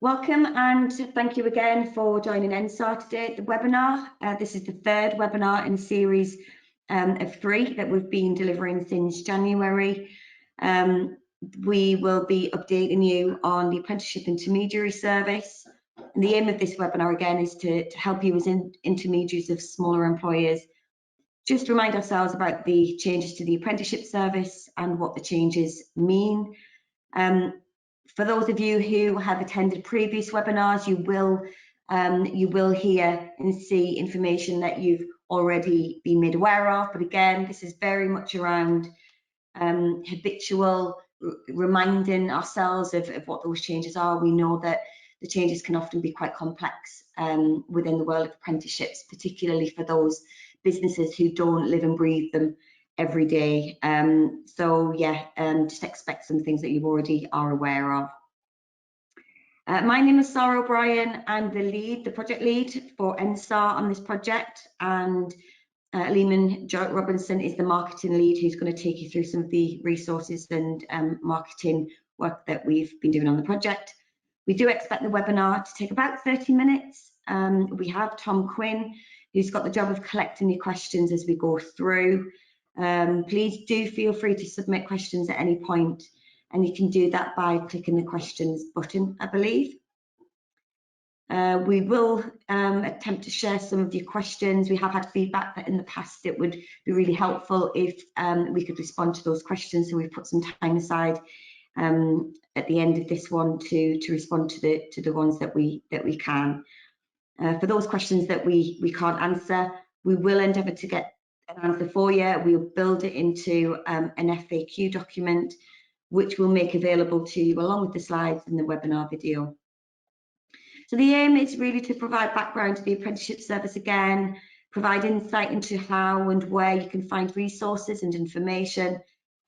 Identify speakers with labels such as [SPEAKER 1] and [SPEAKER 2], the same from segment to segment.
[SPEAKER 1] Welcome and thank you again for joining NSAR today at the webinar. This is the third webinar in a series of 3 that we've been delivering since January. We will be updating you on the Apprenticeship Intermediary Service. And the aim of this webinar again is to help you as intermediaries of smaller employers just remind ourselves about the changes to the apprenticeship service and what the changes mean. For those of you who have attended previous webinars, you will hear and see information that you've already been made aware of. But again, this is very much around habitual reminding ourselves of what those changes are. We know that the changes can often be quite complex within the world of apprenticeships, particularly for those businesses who don't live and breathe them every day. So yeah, just expect some things that you already are aware of. My name is Sara O'Brien. I'm the project lead for NSAR on this project, and Leeman Robinson is the marketing lead who's going to take you through some of the resources and marketing work that we've been doing on the project. We do expect the webinar to take about 30 minutes. We have Tom Quinn, who's got the job of collecting your questions as we go through. Please do feel free to submit questions at any point, and you can do that by clicking the questions button, I believe. We will attempt to share some of your questions. We have had feedback that in the past it would be really helpful if we could respond to those questions, so we've put some time aside at the end of this one to respond to the ones that we can. For those questions that we can't answer, we will endeavour to get an answer for you. We'll build it into an FAQ document, which we'll make available to you along with the slides in the webinar video. So the aim is really to provide background to the apprenticeship service again, provide insight into how and where you can find resources and information,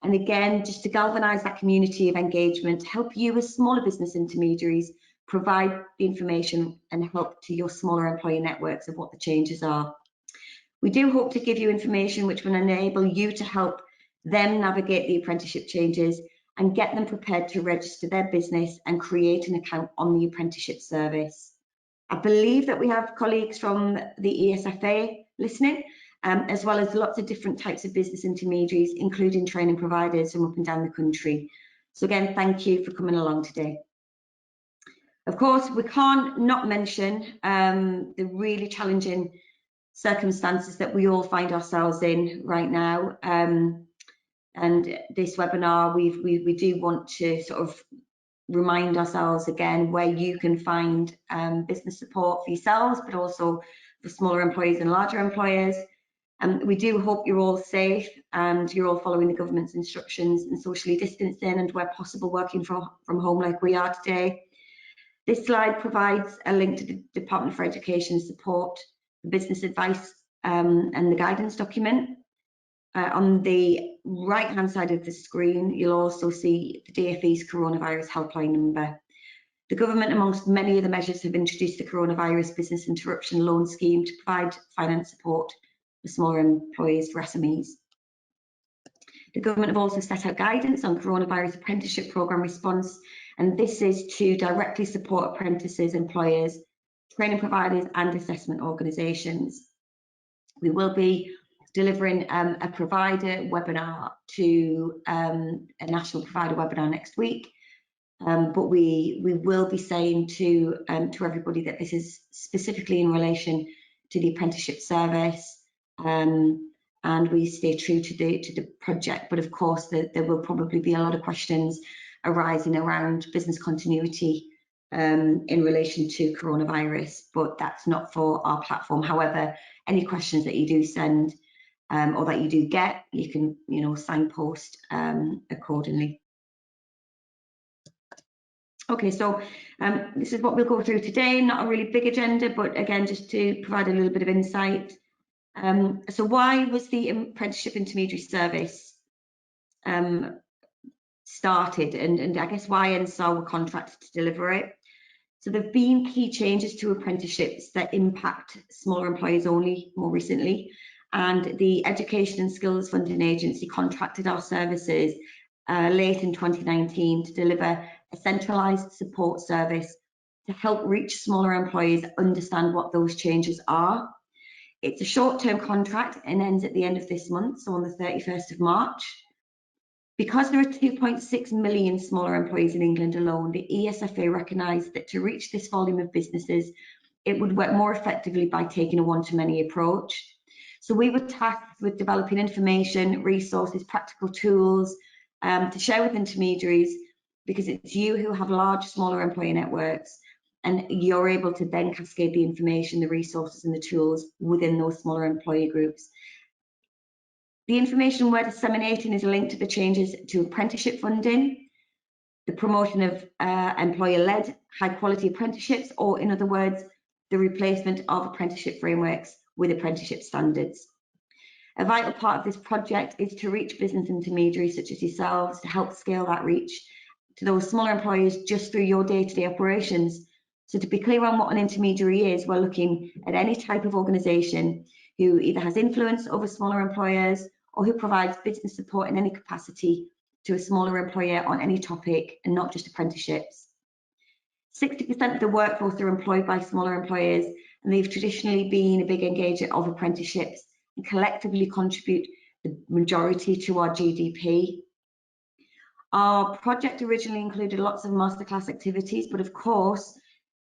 [SPEAKER 1] and again, just to galvanise that community of engagement, help you as smaller business intermediaries provide the information and help to your smaller employer networks of what the changes are. We do hope to give you information which will enable you to help them navigate the apprenticeship changes and get them prepared to register their business and create an account on the apprenticeship service. I believe that we have colleagues from the ESFA listening, as well as lots of different types of business intermediaries, including training providers from up and down the country. So again, thank you for coming along today. Of course, we can't not mention the really challenging circumstances that we all find ourselves in right now. And this webinar, we do want to sort of remind ourselves again where you can find business support for yourselves, but also for smaller employers and larger employers. We do hope you're all safe and you're all following the government's instructions and socially distancing, and where possible working from home like we are today. This slide provides a link to the Department for Education support, the business advice and the guidance document. On the right-hand side of the screen, you'll also see the DfE's coronavirus helpline number. The government, amongst many other measures, have introduced the coronavirus business interruption loan scheme to provide finance support for smaller employers for SMEs. The government have also set out guidance on coronavirus apprenticeship programme response, and this is to directly support apprentices, employers, training providers and assessment organisations. We will be delivering a provider webinar to a national provider webinar next week, but we will be saying to everybody that this is specifically in relation to the apprenticeship service, and we stay true to the project. But of course, there will probably be a lot of questions arising around business continuity in relation to coronavirus, but that's not for our platform. However, any questions that you do send or that you do get, you can signpost accordingly. Okay, so this is what we'll go through today. Not a really big agenda, but again, just to provide a little bit of insight. So why was the Apprenticeship Intermediary Service started, and I guess why NSAR were contracted to deliver it? So there have been key changes to apprenticeships that impact smaller employers only more recently, and the Education and Skills Funding Agency contracted our services late in 2019 to deliver a centralised support service to help reach smaller employers understand what those changes are. It's a short-term contract and ends at the end of this month, so on the 31st of March. Because there are 2.6 million smaller employees in England alone, the ESFA recognised that to reach this volume of businesses, it would work more effectively by taking a one-to-many approach. So we were tasked with developing information, resources, practical tools to share with intermediaries, because it's you who have large, smaller employer networks, and you're able to then cascade the information, the resources and the tools within those smaller employee groups. The information we're disseminating is linked to the changes to apprenticeship funding, the promotion of employer-led high-quality apprenticeships, or in other words, the replacement of apprenticeship frameworks with apprenticeship standards. A vital part of this project is to reach business intermediaries such as yourselves to help scale that reach to those smaller employers just through your day-to-day operations. So to be clear on what an intermediary is, we're looking at any type of organisation who either has influence over smaller employers or who provides business support in any capacity to a smaller employer on any topic, and not just apprenticeships. 60% of the workforce are employed by smaller employers, and they've traditionally been a big engager of apprenticeships and collectively contribute the majority to our GDP. Our project originally included lots of masterclass activities, but of course,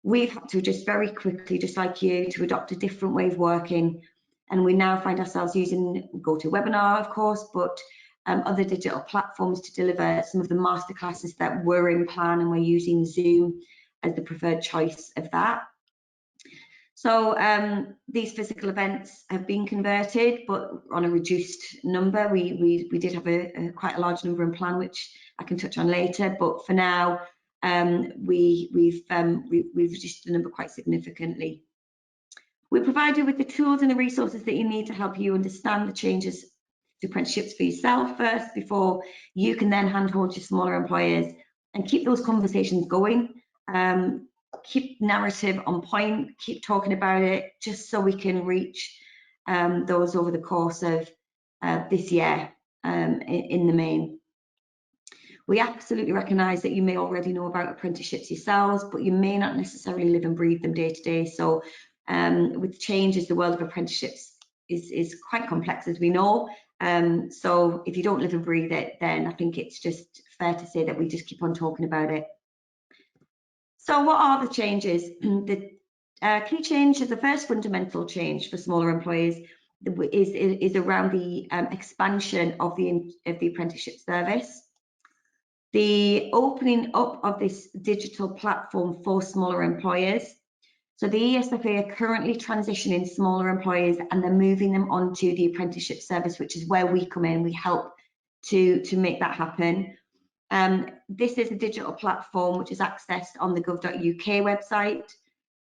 [SPEAKER 1] we've had to adjust very quickly, just like you, to adopt a different way of working. And we now find ourselves using GoToWebinar, of course, but other digital platforms to deliver some of the masterclasses that were in plan, and we're using Zoom as the preferred choice of that. So these physical events have been converted, but on a reduced number. We did have quite a large number in plan, which I can touch on later. But for now, we've reduced the number quite significantly. We provide you with the tools and the resources that you need to help you understand the changes to apprenticeships for yourself first, before you can then handhold your smaller employers and keep those conversations going. Keep narrative on point, keep talking about it, just so we can reach those over the course of this year in the main. We absolutely recognise that you may already know about apprenticeships yourselves, but you may not necessarily live and breathe them day to day. So with changes, the world of apprenticeships is quite complex, as we know. So if you don't live and breathe it, then I think it's just fair to say that we just keep on talking about it. So what are the changes? The key change, the first fundamental change for smaller employers is around the expansion of the apprenticeship service. The opening up of this digital platform for smaller employers. So the ESFA are currently transitioning smaller employers, and they're moving them onto the apprenticeship service, which is where we come in. We help to make that happen. This is a digital platform which is accessed on the gov.uk website.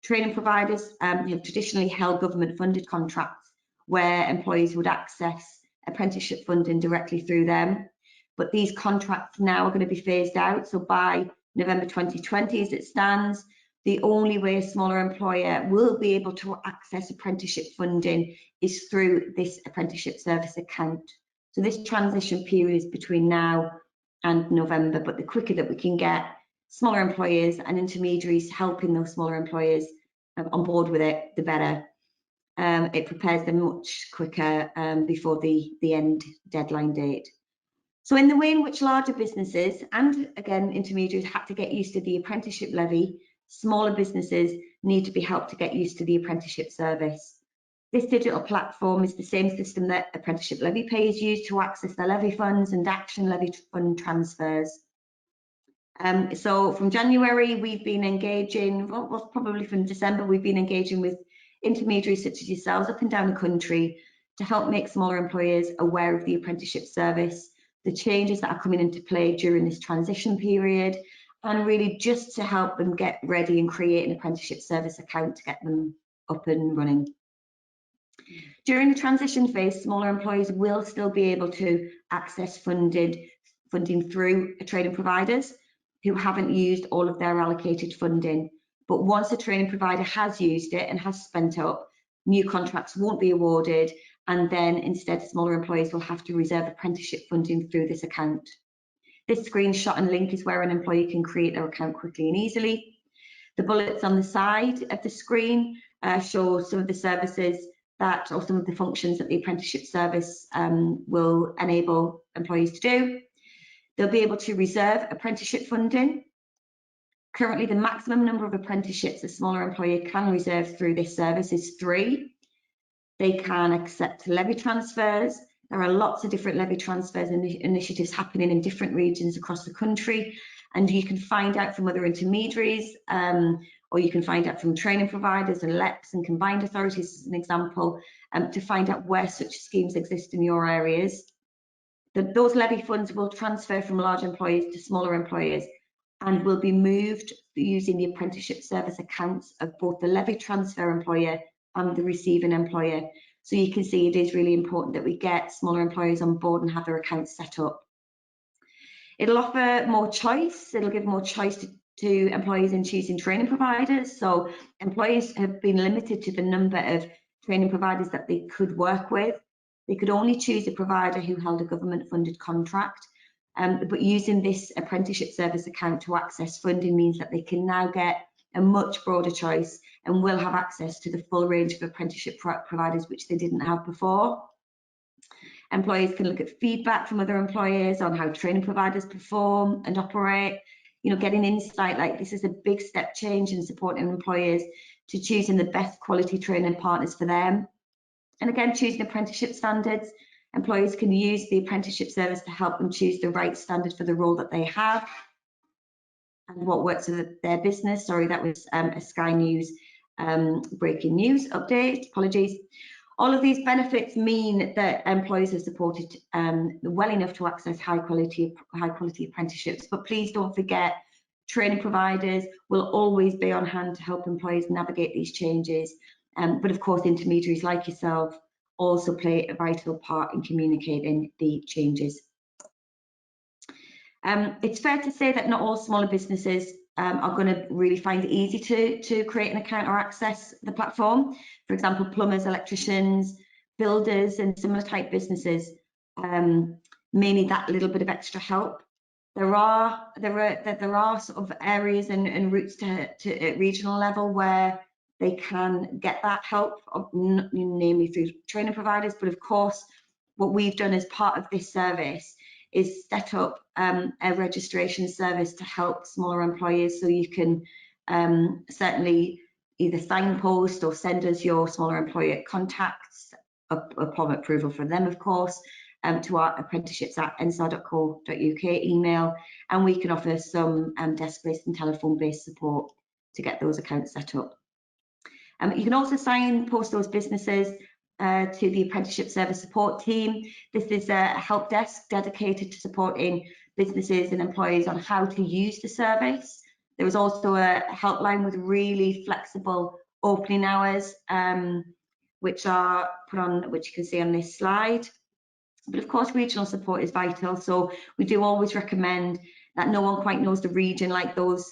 [SPEAKER 1] Training providers have traditionally held government-funded contracts where employees would access apprenticeship funding directly through them. But these contracts now are going to be phased out. So by November 2020, as it stands, the only way a smaller employer will be able to access apprenticeship funding is through this apprenticeship service account. So this transition period is between now and November, but the quicker that we can get smaller employers and intermediaries helping those smaller employers on board with it, the better. It prepares them much quicker before the end deadline date. So in the way in which larger businesses and again intermediaries had to get used to the apprenticeship levy, smaller businesses need to be helped to get used to the apprenticeship service. This digital platform is the same system that apprenticeship levy payers use to access their levy funds and action levy fund transfers. So from January, we've been engaging, well, probably from December, we've been engaging with intermediaries such as yourselves up and down the country to help make smaller employers aware of the apprenticeship service, the changes that are coming into play during this transition period, and really just to help them get ready and create an apprenticeship service account to get them up and running. During the transition phase, smaller employers will still be able to access funding through training providers who haven't used all of their allocated funding. But once a training provider has used it and has spent up, new contracts won't be awarded, and then instead smaller employers will have to reserve apprenticeship funding through this account. This screenshot and link is where an employee can create their account quickly and easily. The bullets on the side of the screen show some of the services that, or some of the functions that the apprenticeship service will enable employees to do. They'll be able to reserve apprenticeship funding. Currently, the maximum number of apprenticeships a smaller employer can reserve through this service is 3. They can accept levy transfers. There are lots of different levy transfers and initiatives happening in different regions across the country, and you can find out from other intermediaries, or you can find out from training providers and LEPs and combined authorities, as an example, to find out where such schemes exist in your areas. Those levy funds will transfer from large employers to smaller employers and will be moved using the apprenticeship service accounts of both the levy transfer employer and the receiving employer. So you can see it is really important that we get smaller employers on board and have their accounts set up. It'll offer more choice. It'll give more choice to employees in choosing training providers. So employees have been limited to the number of training providers that they could work with. They could only choose a provider who held a government funded contract. But using this apprenticeship service account to access funding means that they can now get a much broader choice and will have access to the full range of apprenticeship providers which they didn't have before. Employees can look at feedback from other employers on how training providers perform and operate. You know, getting insight like this is a big step change in supporting employers to choosing the best quality training partners for them. And again, choosing apprenticeship standards. Employers can use the apprenticeship service to help them choose the right standard for the role that they have and what works with their business. Sorry, that was a Sky News breaking news update, apologies. All of these benefits mean that employers are supported well enough to access high quality apprenticeships, but please don't forget training providers will always be on hand to help employers navigate these changes. But of course, intermediaries like yourself also play a vital part in communicating the changes. It's fair to say that not all smaller businesses are going to really find it easy to create an account or access the platform. For example, plumbers, electricians, builders and similar type businesses may need that little bit of extra help. There are sort of areas and routes to at regional level where they can get that help, namely through training providers. But of course, what we've done as part of this service is set up a registration service to help smaller employers, so you can certainly either signpost or send us your smaller employer contacts upon approval from them, of course, to our apprenticeships@nsar.co.uk email, and we can offer some desk-based and telephone-based support to get those accounts set up. You can also signpost those businesses to the apprenticeship service support team. This is a help desk dedicated to supporting businesses and employees on how to use the service. There is also a helpline with really flexible opening hours, which are put on, which you can see on this slide. But of course, regional support is vital. So we do always recommend that no one quite knows the region like those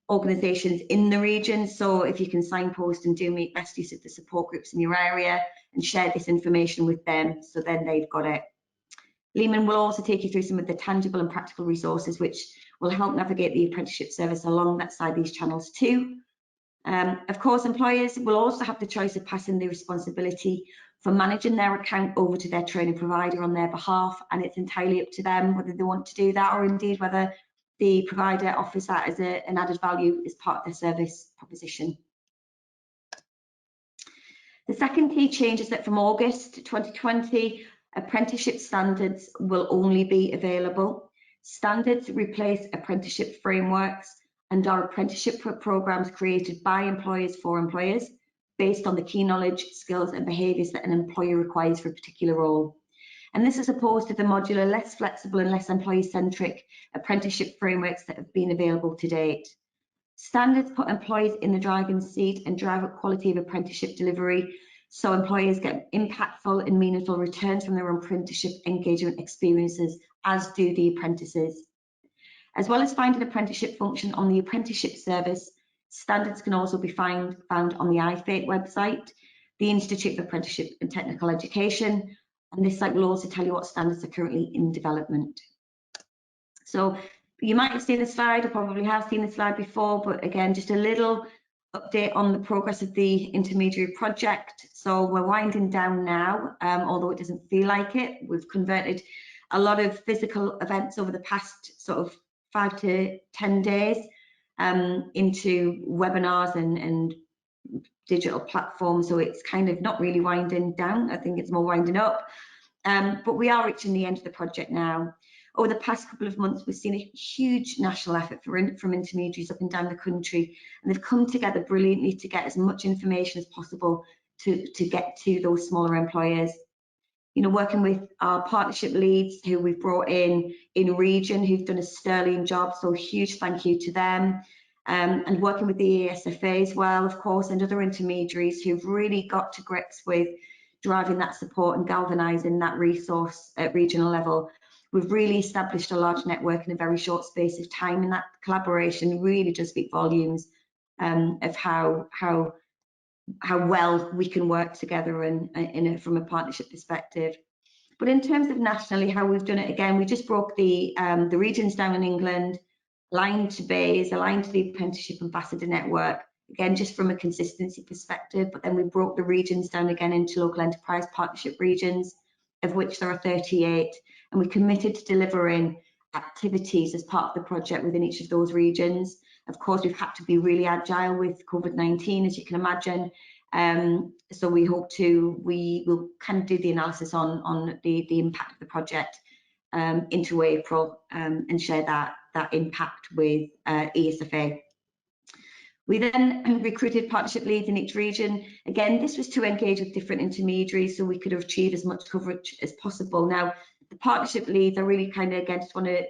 [SPEAKER 1] organisations in the region. So if you can signpost and do make best use of the support groups in your area and share this information with them, so then they've got it. Leeman will also take you through some of the tangible and practical resources which will help navigate the apprenticeship service alongside these channels too. Of course, employers will also have the choice of passing the responsibility for managing their account over to their training provider on their behalf, and it's entirely up to them whether they want to do that or indeed whether the provider offers that as an added value as part of their service proposition. The second key change is that from August 2020, apprenticeship standards will only be available. Standards replace apprenticeship frameworks and are apprenticeship programs created by employers for employers based on the key knowledge, skills and behaviours that an employer requires for a particular role. And this is opposed to the modular, less flexible and less employee-centric apprenticeship frameworks that have been available to date. Standards put employees in the driving seat and drive up quality of apprenticeship delivery, so employers get impactful and meaningful returns from their apprenticeship engagement experiences, as do the apprentices. As well as finding apprenticeship function on the apprenticeship service, standards can also be found on the IFATE website, the Institute of Apprenticeship and Technical Education, and this site will also tell you what standards are currently in development. So you might have seen the slide, or probably have seen the slide before, but again, just a little update on the progress of the intermediary project. So we're winding down now, although it doesn't feel like it. We've converted a lot of physical events over the past sort of 5 to 10 days into webinars and digital platforms. So it's kind of not really winding down. I think it's more winding up. But we are reaching the end of the project now. Over the past couple of months, we've seen a huge national effort from intermediaries up and down the country, and they've come together brilliantly to get as much information as possible to get to those smaller employers. You know, working with our partnership leads who we've brought in region, who've done a sterling job, so huge thank you to them. And working with the ESFA as well, of course, and other intermediaries who've really got to grips with driving that support and galvanising that resource at regional level. We've really established a large network in a very short space of time, and that collaboration really does speak volumes of how well we can work together and from a partnership perspective. But in terms of nationally, how we've done it, again, we just broke the regions down in England, aligned to BAYS, aligned to the Apprenticeship Ambassador Network, again, just from a consistency perspective, but then we broke the regions down again into local enterprise partnership regions, of which there are 38, and we committed to delivering activities as part of the project within each of those regions. Of course, we've had to be really agile with COVID-19, as you can imagine. So we will kind of do the analysis on the impact of the project into April and share that impact with ESFA. We then recruited partnership leads in each region. Again, this was to engage with different intermediaries so we could achieve as much coverage as possible. Now, the partnership leads, I really kind of, again, just want to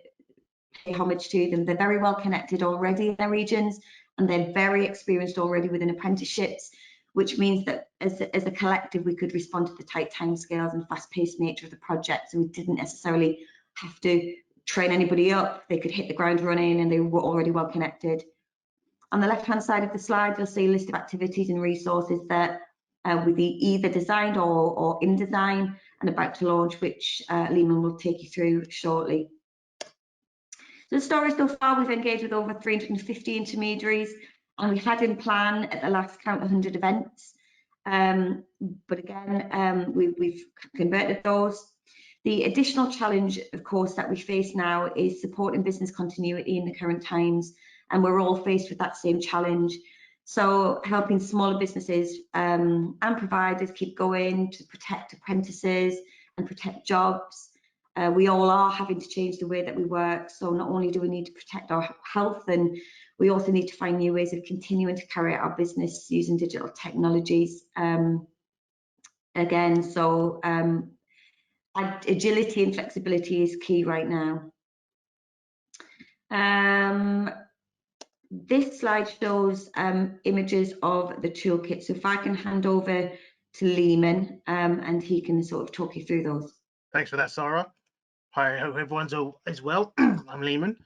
[SPEAKER 1] pay homage to them. They're very well connected already in their regions, and they're very experienced already within apprenticeships, which means that as a collective, we could respond to the tight timescales and fast-paced nature of the project. So we didn't necessarily have to train anybody up. They could hit the ground running, and they were already well connected. On the left-hand side of the slide, you'll see a list of activities and resources that will be either designed or in design and about to launch, which Leeman will take you through shortly. So the story so far, we've engaged with over 350 intermediaries, and we had in plan at the last count 100 events. But again, we've converted those. The additional challenge, of course, that we face now is supporting business continuity in the current times, and we're all faced with that same challenge. So helping smaller businesses and providers keep going to protect apprentices and protect jobs. We all are having to change the way that we work. So not only do we need to protect our health, and we also need to find new ways of continuing to carry out our business using digital technologies. Again, so agility and flexibility is key right now. This slide shows images of the toolkit. So if I can hand over to Leeman and he can sort of talk you through those.
[SPEAKER 2] Thanks for that, Sara. Hi, I hope everyone's as well. I'm Leeman.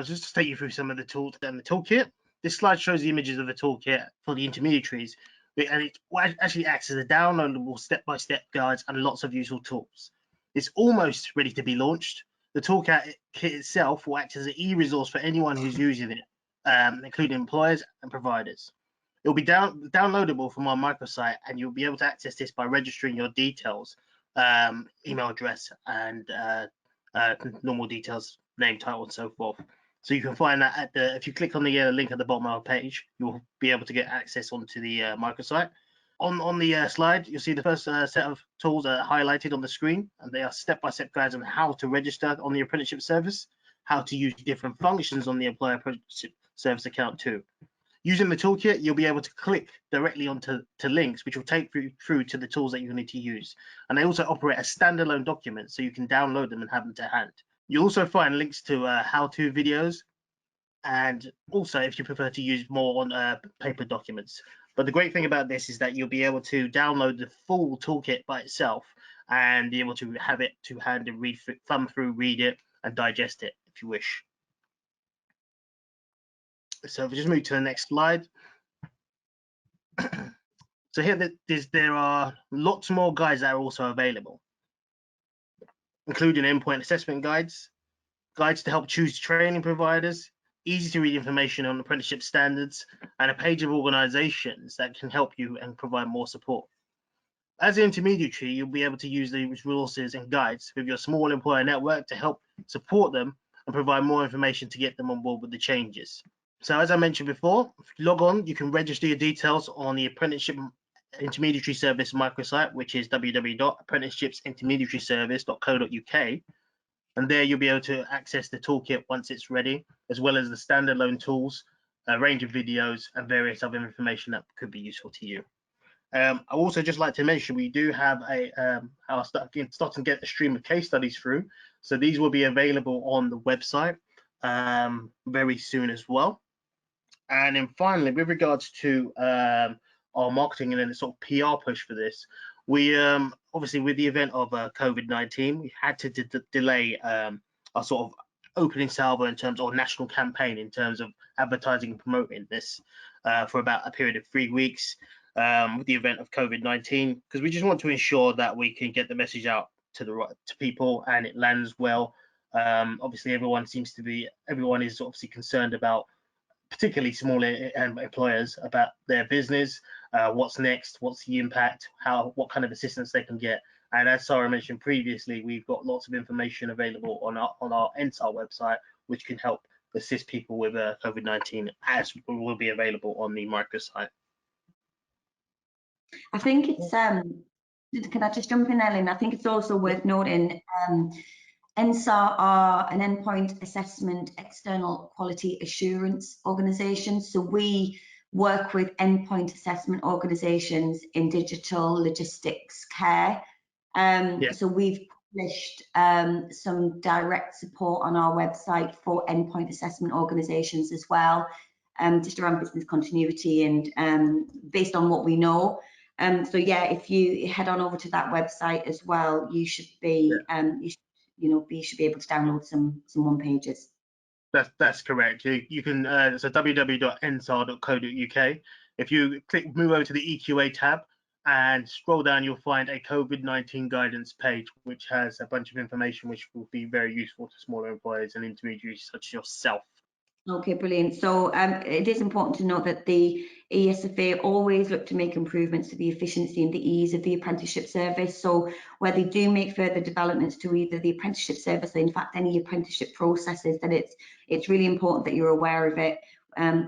[SPEAKER 2] Just to take you through some of the tools and the toolkit. This slide shows the images of the toolkit for the intermediaries, and it actually acts as a downloadable step-by-step guides and lots of useful tools. It's almost ready to be launched. The toolkit itself will act as an e-resource for anyone who's using it, including employers and providers. It will be downloadable from our microsite, and you'll be able to access this by registering your details, email address, and normal details, name, title, and so forth. So you can find that at if you click on the link at the bottom of our page, you'll be able to get access onto the microsite. On the slide, you'll see the first set of tools are highlighted on the screen, and they are step-by-step guides on how to register on the apprenticeship service, how to use different functions on the employer apprenticeship service account too. Using the toolkit, you'll be able to click directly onto links, which will take you through to the tools that you need to use. And they also operate as standalone documents, so you can download them and have them to hand. You'll also find links to how-to videos, and also if you prefer to use more on paper documents. But the great thing about this is that you'll be able to download the full toolkit by itself and be able to have it to hand and thumb through, read it, and digest it if you wish. So if we just move to the next slide. So here there are lots more guides that are also available, including endpoint assessment guides, guides to help choose training providers, easy to read information on apprenticeship standards, and a page of organisations that can help you and provide more support. As an intermediary, you'll be able to use these resources and guides with your small employer network to help support them and provide more information to get them on board with the changes. So as I mentioned before, if you log on, you can register your details on the Apprenticeship Intermediary Service microsite, which is www.apprenticeshipsintermediaryservice.co.uk. And there you'll be able to access the toolkit once it's ready, as well as the standalone tools, a range of videos, and various other information that could be useful to you. I also just like to mention we do have our starting to get a stream of case studies through, so these will be available on the website very soon as well. And then finally, with regards to our marketing and then the sort of PR push for this, we obviously with the event of COVID-19, we had to delay our sort of opening salvo in terms of national campaign in terms of advertising and promoting this for about a period of 3 weeks with the event of COVID-19, because we just want to ensure that we can get the message out to people and it lands well. Obviously, everyone is obviously concerned about, particularly smaller employers, about their business, what's next, what's the impact, what kind of assistance they can get. And as Sara mentioned previously, we've got lots of information available on our NSAR website, which can help assist people with COVID-19, as will be available on the microsite.
[SPEAKER 1] I think it's, can I just jump in, Ellen? I think it's also worth noting, NSAR are an endpoint assessment external quality assurance organisation. So we work with endpoint assessment organisations in digital, logistics, care. So we've published some direct support on our website for endpoint assessment organisations as well, just around business continuity and based on what we know. So yeah, if you head on over to that website as well, you should be you should be able to download some one pages.
[SPEAKER 2] That's correct. You can so www.nsar.co.uk. If you move over to the EQA tab and scroll down, you'll find a COVID-19 guidance page, which has a bunch of information which will be very useful to smaller employers and intermediaries such as yourself.
[SPEAKER 1] Okay, brilliant. So it is important to note that the ESFA always look to make improvements to the efficiency and the ease of the apprenticeship service. So where they do make further developments to either the apprenticeship service or in fact any apprenticeship processes, then it's really important that you're aware of it.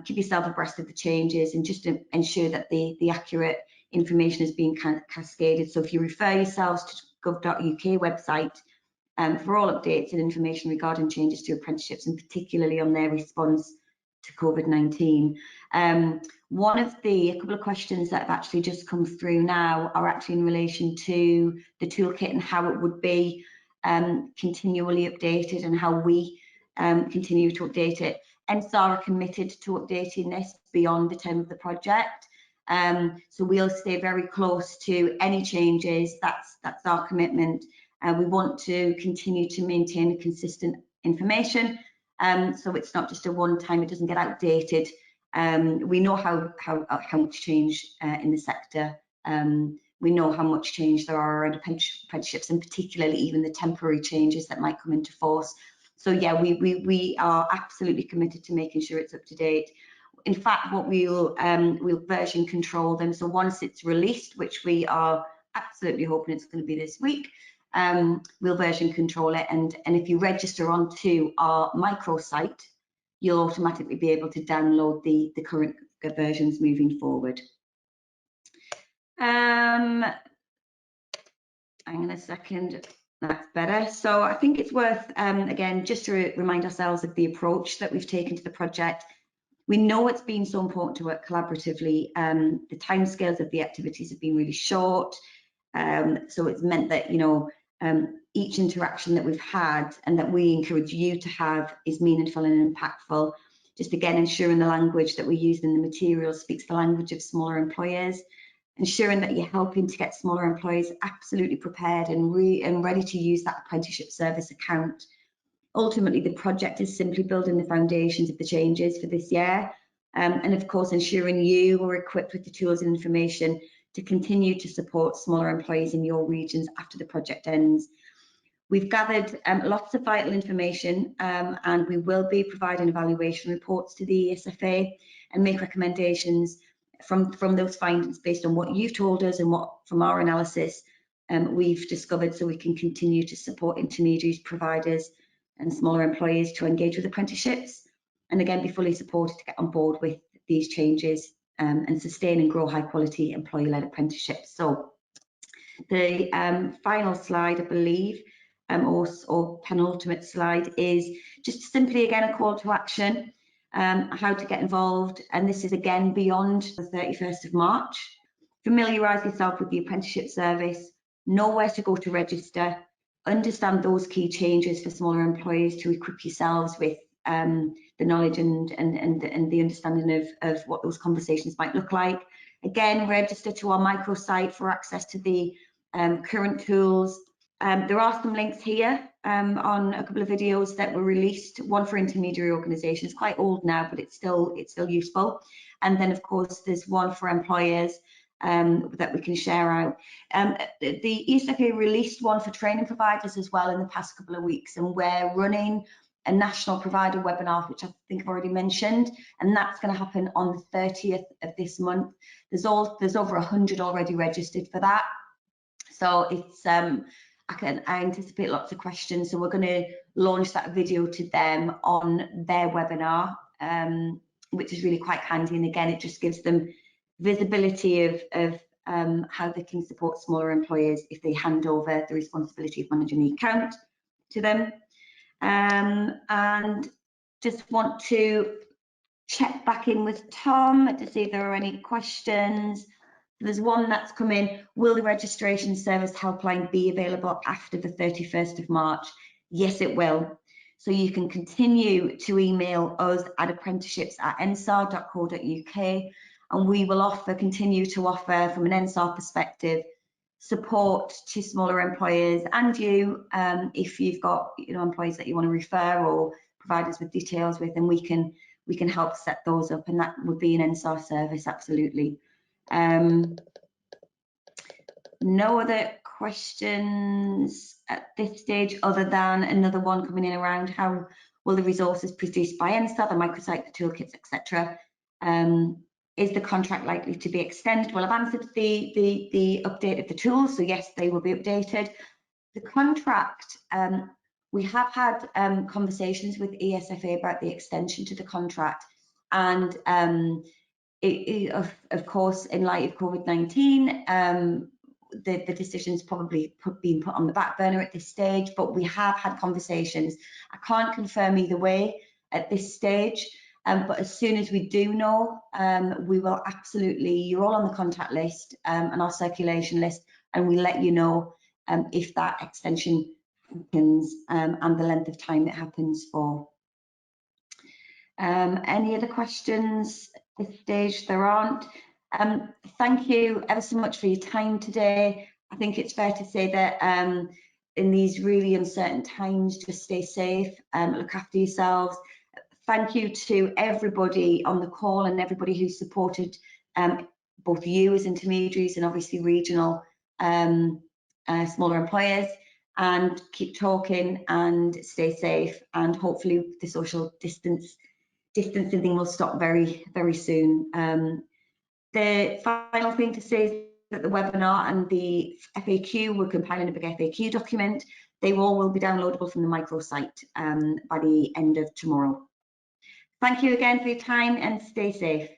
[SPEAKER 1] Keep yourself abreast of the changes and just to ensure that the accurate information is being cascaded. So if you refer yourselves to gov.uk website, for all updates and information regarding changes to apprenticeships and particularly on their response to COVID-19. A couple of questions that have actually just come through now are actually in relation to the toolkit and how it would be continually updated and how we continue to update it. NSAR are committed to updating this beyond the term of the project. So we'll stay very close to any changes. That's our commitment. We want to continue to maintain consistent information, so it's not just a one-time, it doesn't get outdated. We know how much change in the sector. We know how much change there are around apprenticeships, and particularly even the temporary changes that might come into force. So yeah, we are absolutely committed to making sure it's up to date. In fact, what we'll version control them. So once it's released, which we are absolutely hoping it's going to be this week, we'll version control it, and if you register onto our microsite, you'll automatically be able to download the current versions moving forward. Hang on a second, that's better. So I think it's worth again just to remind ourselves of the approach that we've taken to the project. We know it's been so important to work collaboratively. The timescales of the activities have been really short, so it's meant that each interaction that we've had and that we encourage you to have is meaningful and impactful. Just again, ensuring the language that we use in the materials speaks the language of smaller employers, ensuring that you're helping to get smaller employers absolutely prepared and ready to use that apprenticeship service account. Ultimately, the project is simply building the foundations of the changes for this year, and of course ensuring you are equipped with the tools and information to continue to support smaller employees in your regions after the project ends. We've gathered lots of vital information, and we will be providing evaluation reports to the ESFA and make recommendations from those findings based on what you've told us and what from our analysis we've discovered, so we can continue to support intermediaries, providers and smaller employers to engage with apprenticeships, and again be fully supported to get on board with these changes and sustain and grow high quality employer-led apprenticeships. So the final slide, I believe, or penultimate slide, is just simply again a call to action, how to get involved, and this is again beyond the 31st of March. Familiarise yourself with the Apprenticeship Service, know where to go to register, understand those key changes for smaller employers to equip yourselves with the knowledge and the understanding of what those conversations might look like. Again, register to our microsite for access to the current tools. There are some links here on a couple of videos that were released, one for intermediary organisations, quite old now, but it's still useful. And then of course there's one for employers that we can share out. The ESFA released one for training providers as well in the past couple of weeks, and we're running a national provider webinar, which I think I've already mentioned, and that's going to happen on the 30th of this month. There's over 100 already registered for that, so it's I anticipate lots of questions, so we're going to launch that video to them on their webinar, which is really quite handy, and again it just gives them visibility of how they can support smaller employers if they hand over the responsibility of managing the account to them. And just want to check back in with Tom to see if there are any questions. There's one that's come in: will the registration service helpline be available after the 31st of March? Yes, it will. So you can continue to email us at apprenticeships@ensar.co.uk, and we will continue to offer, from an NSAR perspective, support to smaller employers and you, if you've got employees that you want to refer or provide us with details with, and we can help set those up, and that would be an NSAR service, absolutely. No other questions at this stage, other than another one coming in around how will the resources produced by NSAR, the microsite, the toolkits, etc. Is the contract likely to be extended? Well, I've answered the update of the tools, so yes, they will be updated. The contract, we have had conversations with ESFA about the extension to the contract, and of course, in light of COVID-19, the decision's probably been put on the back burner at this stage, but we have had conversations. I can't confirm either way at this stage, but as soon as we do know, we will absolutely, you're all on the contact list and our circulation list, and we let you know if that extension happens and the length of time it happens for. Any other questions at this stage? There aren't. Thank you ever so much for your time today. I think it's fair to say that in these really uncertain times, just stay safe, look after yourselves. Thank you to everybody on the call and everybody who supported both you as intermediaries and obviously regional smaller employers, and keep talking and stay safe, and hopefully the social distancing thing will stop very, very soon. The final thing to say is that the webinar and the FAQ, we're compiling a big FAQ document. They all will be downloadable from the microsite by the end of tomorrow. Thank you again for your time, and stay safe.